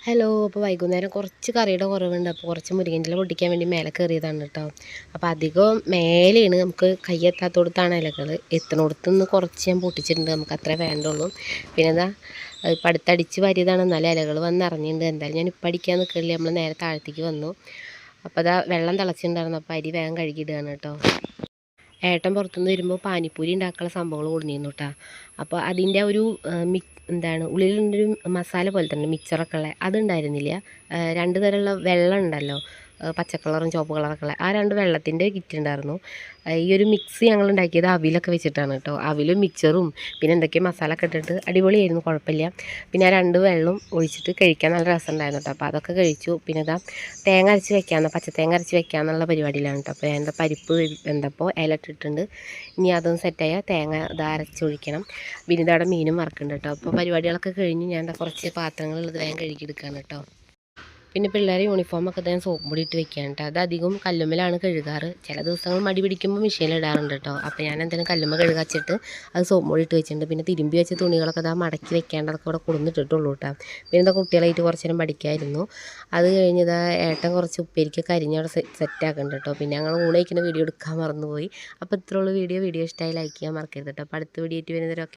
Hello. അപ്പോൾ വൈകുന്നേരം കുറച്ച് കറിയുടെ കുറവുണ്ട്. അപ്പോൾ കുറച്ച് മുരിങ്ങൻ്റെ പൊട്ടിക്കാൻ വേണ്ടി മേലെ കയറിയതാണ് കേട്ടോ. അപ്പോൾ അധികം മേലെയാണ്, നമുക്ക് കയ്യെത്താത്തോടത്താണ് ഇലകൾ. എത്തണോടത്തുനിന്ന് കുറച്ച് ഞാൻ പൊട്ടിച്ചിട്ടുണ്ട്, നമുക്ക് അത്രേ വേണ്ടുള്ളൂ. പിന്നെ എന്താ ഇപ്പം അടുത്തടിച്ച് വാരിയതാണ്, എന്നാലും ഇലകൾ വന്ന് ഇറങ്ങിയിട്ടുണ്ട്. എന്തായാലും ഞാൻ ഇപ്പം അടിക്കാൻ നിൽക്കില്ല, നമ്മൾ നേരെ താഴത്തേക്ക് വന്നു. അപ്പോൾ അതാ വെള്ളം തിളച്ചിട്ടുണ്ടായിരുന്നു, അപ്പോൾ അരി വേഗം കഴുകിയിടുകയാണ് കേട്ടോ. ഏട്ടൻ പുറത്തുനിന്ന് വരുമ്പോൾ പാനിപ്പൂരി ഉണ്ടാക്കാനുള്ള സംഭവങ്ങൾ കൊണ്ടുവന്നിരുന്നു കേട്ടോ. അപ്പോൾ അതിൻ്റെ ഒരു ഉള്ളിലുള്ളൊരു മസാല പോലെ തന്നെ മിക്സറൊക്കെ ഉള്ളത് അതുണ്ടായിരുന്നില്ല. രണ്ട് തരമുള്ള വെള്ളം ഉണ്ടല്ലോ, പച്ച കളറും ചുവപ്പ് കളറൊക്കെ ഉള്ള ആ രണ്ട് വെള്ളത്തിൻ്റെ കിറ്റ് ഉണ്ടായിരുന്നു. ഈ ഒരു മിക്സ് ഞങ്ങൾ ഉണ്ടാക്കിയത് അവിലൊക്കെ വെച്ചിട്ടാണ് കേട്ടോ. അവിലും മിക്സറും പിന്നെ എന്തൊക്കെയോ മസാല ഒക്കെ ഇട്ടിട്ട് അടിപൊളിയായിരുന്നു, കുഴപ്പമില്ല. പിന്നെ ആ രണ്ട് വെള്ളം ഒഴിച്ചിട്ട് കഴിക്കാൻ നല്ല രസമുണ്ടായിരുന്നു കേട്ടോ. അപ്പോൾ അതൊക്കെ കഴിച്ചു. പിന്നെ ഇതാ തേങ്ങ അരച്ച് വെക്കാമെന്ന്, പച്ചത്തേങ്ങ അരച്ച് വെക്കാമെന്നുള്ള പരിപാടിയിലാണ് കേട്ടോ. അപ്പോൾ എന്താ പരിപ്പ് വെന്തപ്പോൾ ഇല ഇട്ടിട്ടുണ്ട്. ഇനി അതൊന്ന് സെറ്റായാൽ തേങ്ങ ഇതാ അരച്ചൊഴിക്കണം. പിന്നെ ഇതവിടെ മീനും വറക്കുന്നുണ്ട് കേട്ടോ. അപ്പോൾ പരിപാടികളൊക്കെ കഴിഞ്ഞ് ഞാൻ കുറച്ച് പാത്രങ്ങളുള്ളത് വേഗം കഴുകിയെടുക്കുകയാണ് കേട്ടോ. പിന്നെ പിള്ളേരെ യൂണിഫോമൊക്കെ ഞാൻ സോപ്പ് പൊടി ഇട്ട് വെക്കാൻ കേട്ടോ. അത് അധികം കല്ലുമ്മലാണ് കഴുകാറ്. ചില ദിവസങ്ങൾ മടി പിടിക്കുമ്പോൾ മെഷീനിലിടാറുണ്ട് കേട്ടോ. അപ്പോൾ ഞാൻ എന്തെങ്കിലും കല്ലുമ്മ കഴുകാച്ചിട്ട് അത് സോപ്പ് പൊടി ഇട്ട് വെച്ചിട്ടുണ്ട്. പിന്നെ തിരുമ്പി വെച്ച തുണികളൊക്കെ അതാ മടക്കി വെക്കേണ്ടതൊക്കെ ഇവിടെ കൊടുന്നിട്ടിട്ടുള്ളൂ കേട്ടോ. പിന്നെ എന്താ കുട്ടികളായിട്ട് കുറച്ച് നേരം പഠിക്കായിരുന്നു. അത് കഴിഞ്ഞതാ ഏട്ടൻ കുറച്ച് ഉപ്പേരിക്കൊക്കെ അരിഞ്ഞവിടെ സെറ്റാക്കുന്നുണ്ട് കേട്ടോ. പിന്നെ ഞങ്ങൾ ഊണ് കഴിക്കുന്ന വീഡിയോ എടുക്കാൻ മറന്നുപോയി. അപ്പോൾ ഇത്രയുള്ള വീഡിയോ ഇഷ്ടമായി ലൈക്ക് ചെയ്യാൻ മറക്കരുത് കേട്ടോ. അപ്പോൾ അടുത്ത വീഡിയോ ആയിട്ട് വരുന്നവരൊക്കെ